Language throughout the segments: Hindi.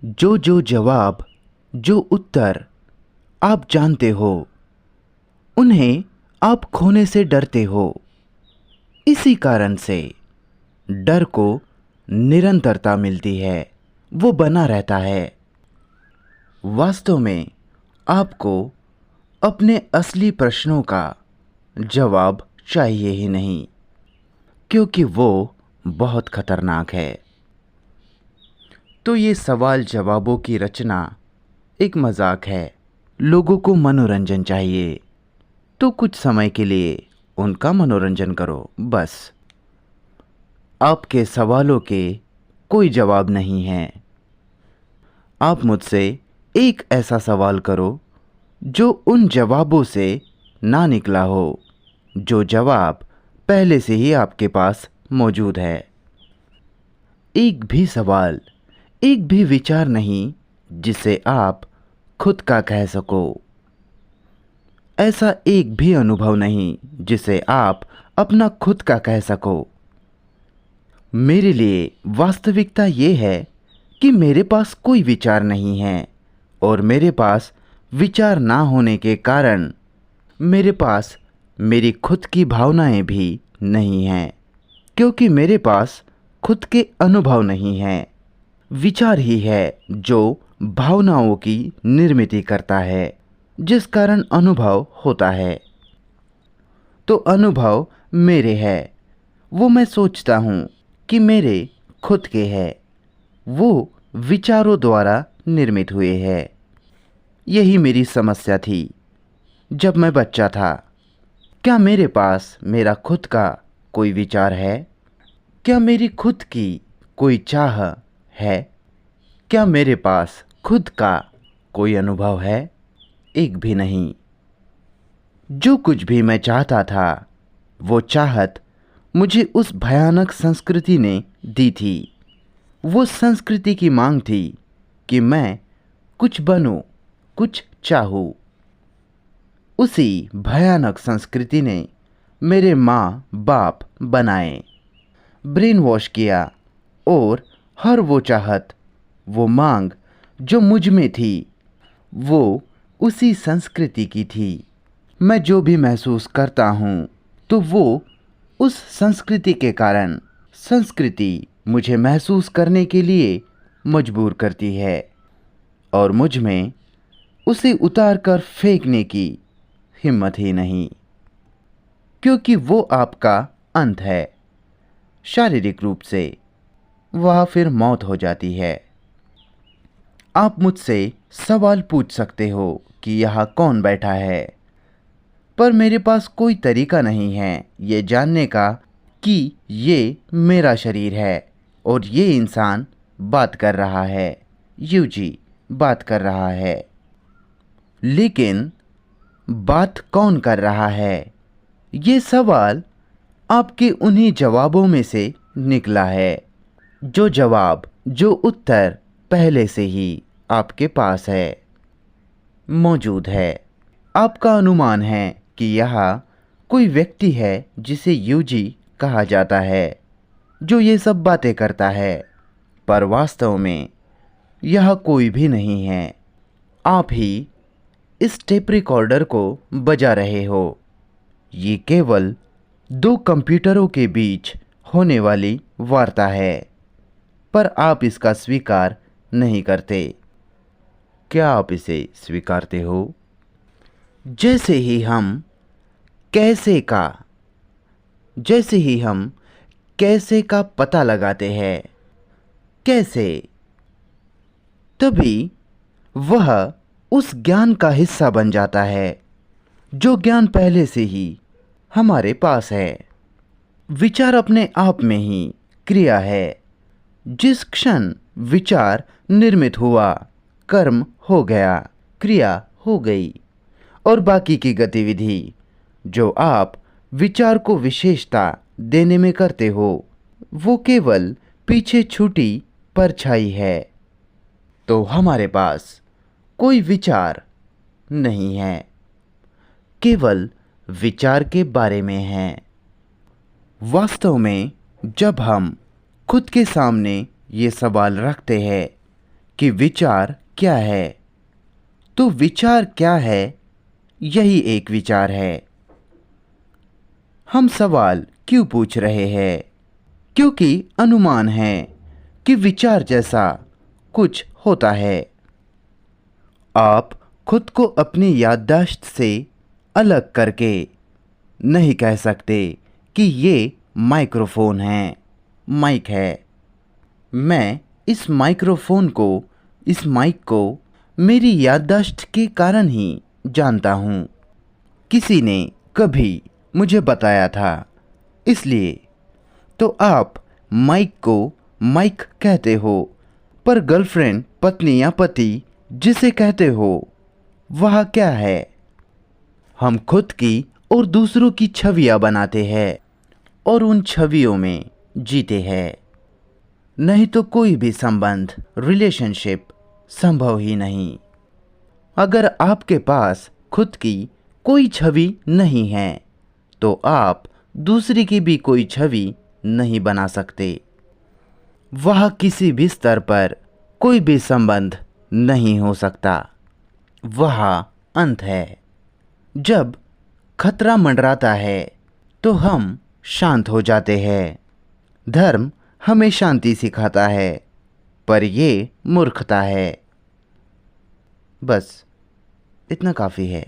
जो जवाब, जो उत्तर आप जानते हो, उन्हें आप खोने से डरते हो। इसी कारण से डर को निरंतरता मिलती है, वो बना रहता है। वास्तव में आपको अपने असली प्रश्नों का जवाब चाहिए ही नहीं, क्योंकि वो बहुत खतरनाक है। तो ये सवाल जवाबों की रचना एक मजाक है। लोगों को मनोरंजन चाहिए, तो कुछ समय के लिए उनका मनोरंजन करो, बस। आपके सवालों के कोई जवाब नहीं है। आप मुझसे एक ऐसा सवाल करो जो उन जवाबों से ना निकला हो, जो जवाब पहले से ही आपके पास मौजूद है। एक भी सवाल, एक भी विचार नहीं जिसे आप खुद का कह सको। ऐसा एक भी अनुभव नहीं जिसे आप अपना खुद का कह सको। मेरे लिए वास्तविकता ये है कि मेरे पास कोई विचार नहीं है, और मेरे पास विचार ना होने के कारण मेरे पास मेरी खुद की भावनाएं भी नहीं हैं, क्योंकि मेरे पास खुद के अनुभव नहीं हैं। विचार ही है जो भावनाओं की निर्मित करता है, जिस कारण अनुभव होता है। तो अनुभव मेरे है, वो मैं सोचता हूँ कि मेरे खुद के है, वो विचारों द्वारा निर्मित हुए हैं। यही मेरी समस्या थी जब मैं बच्चा था। क्या मेरे पास मेरा खुद का कोई विचार है? क्या मेरी खुद की कोई चाह है? क्या मेरे पास खुद का कोई अनुभव है? एक भी नहीं। जो कुछ भी मैं चाहता था, वो चाहत मुझे उस भयानक संस्कृति ने दी थी। वो संस्कृति की मांग थी कि मैं कुछ बनूं, कुछ चाहूं। उसी भयानक संस्कृति ने मेरे माँ बाप बनाए, ब्रेन वॉश किया, और हर वो चाहत, वो मांग जो मुझ में थी, वो उसी संस्कृति की थी। मैं जो भी महसूस करता हूँ, तो वो उस संस्कृति के कारण। संस्कृति मुझे महसूस करने के लिए मजबूर करती है, और मुझ में उसे उतार कर फेंकने की हिम्मत ही नहीं, क्योंकि वो आपका अंत है। शारीरिक रूप से वह फिर मौत हो जाती है। आप मुझसे सवाल पूछ सकते हो कि यहाँ कौन बैठा है, पर मेरे पास कोई तरीका नहीं है ये जानने का कि ये मेरा शरीर है और ये इंसान बात कर रहा है, यूजी बात कर रहा है। लेकिन बात कौन कर रहा है? ये सवाल आपके उन्हीं जवाबों में से निकला है, जो जवाब, जो उत्तर पहले से ही आपके पास है, मौजूद है। आपका अनुमान है कि यहाँ कोई व्यक्ति है जिसे यूजी कहा जाता है, जो ये सब बातें करता है, पर वास्तव में यह कोई भी नहीं है। आप ही इस टेप रिकॉर्डर को बजा रहे हो। ये केवल दो कंप्यूटरों के बीच होने वाली वार्ता है, पर आप इसका स्वीकार नहीं करते। क्या आप इसे स्वीकारते हो? जैसे ही हम कैसे का जैसे ही हम कैसे का पता लगाते हैं, कैसे, तभी वह उस ज्ञान का हिस्सा बन जाता है, जो ज्ञान पहले से ही हमारे पास है। विचार अपने आप में ही क्रिया है। जिस क्षण विचार निर्मित हुआ, कर्म हो गया, क्रिया हो गई, और बाकी की गतिविधि जो आप विचार को विशेषता देने में करते हो, वो केवल पीछे छूटी परछाई है। तो हमारे पास कोई विचार नहीं है, केवल विचार के बारे में है। वास्तव में जब हम खुद के सामने ये सवाल रखते हैं कि विचार क्या है। तो विचार क्या है? यही एक विचार है। हम सवाल क्यों पूछ रहे हैं? क्योंकि अनुमान है कि विचार जैसा कुछ होता है। आप खुद को अपनी याददाश्त से अलग करके नहीं कह सकते कि ये माइक्रोफोन है, माइक है। मैं इस माइक को मेरी याददाश्त के कारण ही जानता हूँ। किसी ने कभी मुझे बताया था, इसलिए। तो आप माइक को माइक कहते हो, पर गर्लफ्रेंड, पत्नी या पति जिसे कहते हो, वह क्या है? हम खुद की और दूसरों की छवियां बनाते हैं और उन छवियों में जीते हैं। नहीं तो कोई भी संबंध, रिलेशनशिप संभव ही नहीं। अगर आपके पास खुद की कोई छवि नहीं है तो आप दूसरी की भी कोई छवि नहीं बना सकते। वह किसी भी स्तर पर कोई भी संबंध नहीं हो सकता। वह अंत है। जब खतरा मंडराता है तो हम शांत हो जाते हैं। धर्म हमें शांति सिखाता है, पर ये मूर्खता है। बस इतना काफ़ी है।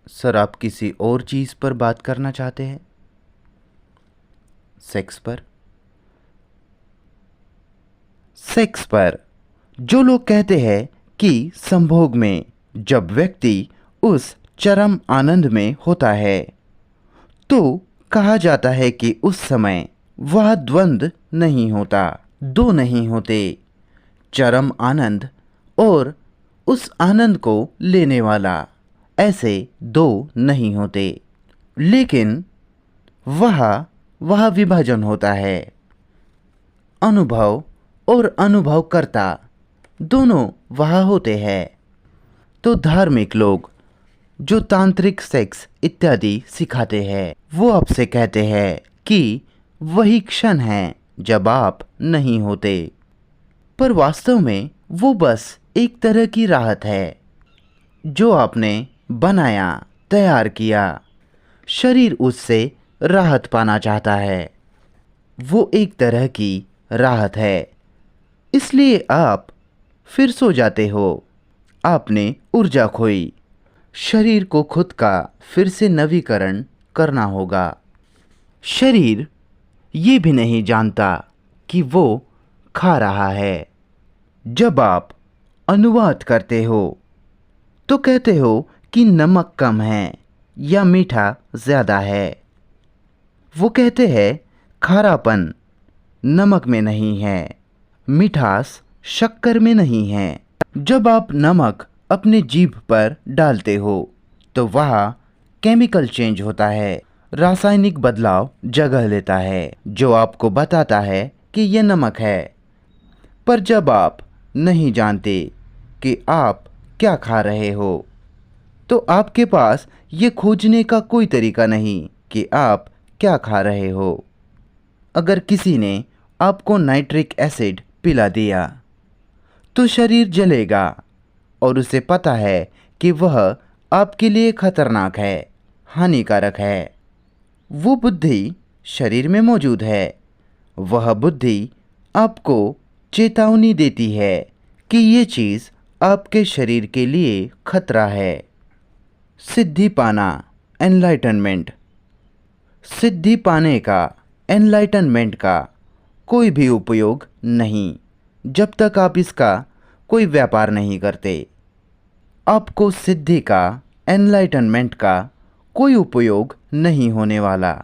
सर, आप किसी और चीज़ पर बात करना चाहते हैं? सेक्स पर? सेक्स पर जो लोग कहते हैं कि संभोग में जब व्यक्ति उस चरम आनंद में होता है तो कहा जाता है कि उस समय वह द्वंद्व नहीं होता, दो नहीं होते। चरम आनंद और उस आनंद को लेने वाला, ऐसे दो नहीं होते। लेकिन वह विभाजन होता है। अनुभव और अनुभवकर्ता दोनों वह होते हैं। तो धार्मिक लोग जो तांत्रिक सेक्स इत्यादि सिखाते हैं, वो आपसे कहते हैं कि वही क्षण है जब आप नहीं होते। पर वास्तव में वो बस एक तरह की राहत है जो आपने बनाया, तैयार किया। शरीर उससे राहत पाना चाहता है। वो एक तरह की राहत है। इसलिए आप फिर सो जाते हो। आपने ऊर्जा खोई। शरीर को खुद का फिर से नवीकरण करना होगा। शरीर ये भी नहीं जानता कि वो खा रहा है। जब आप अनुवाद करते हो तो कहते हो कि नमक कम है या मीठा ज़्यादा है। वो कहते हैं खारापन नमक में नहीं है, मिठास शक्कर में नहीं है। जब आप नमक अपने जीभ पर डालते हो तो वह केमिकल चेंज होता है, रासायनिक बदलाव जगह लेता है जो आपको बताता है कि यह नमक है। पर जब आप नहीं जानते कि आप क्या खा रहे हो तो आपके पास ये खोजने का कोई तरीका नहीं कि आप क्या खा रहे हो। अगर किसी ने आपको नाइट्रिक एसिड पिला दिया तो शरीर जलेगा और उसे पता है कि वह आपके लिए खतरनाक है, हानिकारक है। वो बुद्धि शरीर में मौजूद है। वह बुद्धि आपको चेतावनी देती है कि ये चीज़ आपके शरीर के लिए खतरा है। सिद्धि पाना, एनलाइटनमेंट। सिद्धि पाने का, एनलाइटनमेंट का कोई भी उपयोग नहीं जब तक आप इसका कोई व्यापार नहीं करते। आपको सिद्धि का, एनलाइटनमेंट का कोई उपयोग नहीं होने वाला।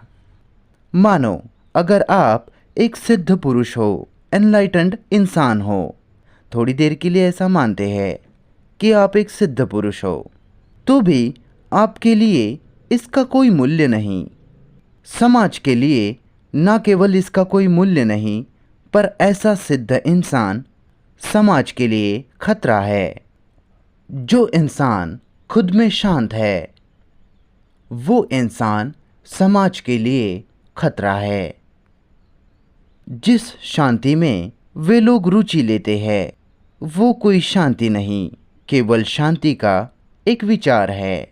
मानो अगर आप एक सिद्ध पुरुष हो, एनलाइटन्ड इंसान हो, थोड़ी देर के लिए ऐसा मानते हैं कि आप एक सिद्ध पुरुष हो, तो भी आपके लिए इसका कोई मूल्य नहीं। समाज के लिए न केवल इसका कोई मूल्य नहीं, पर ऐसा सिद्ध इंसान समाज के लिए खतरा है। जो इंसान खुद में शांत है वो इंसान समाज के लिए खतरा है। जिस शांति में वे लोग रुचि लेते हैं वो कोई शांति नहीं, केवल शांति का एक विचार है।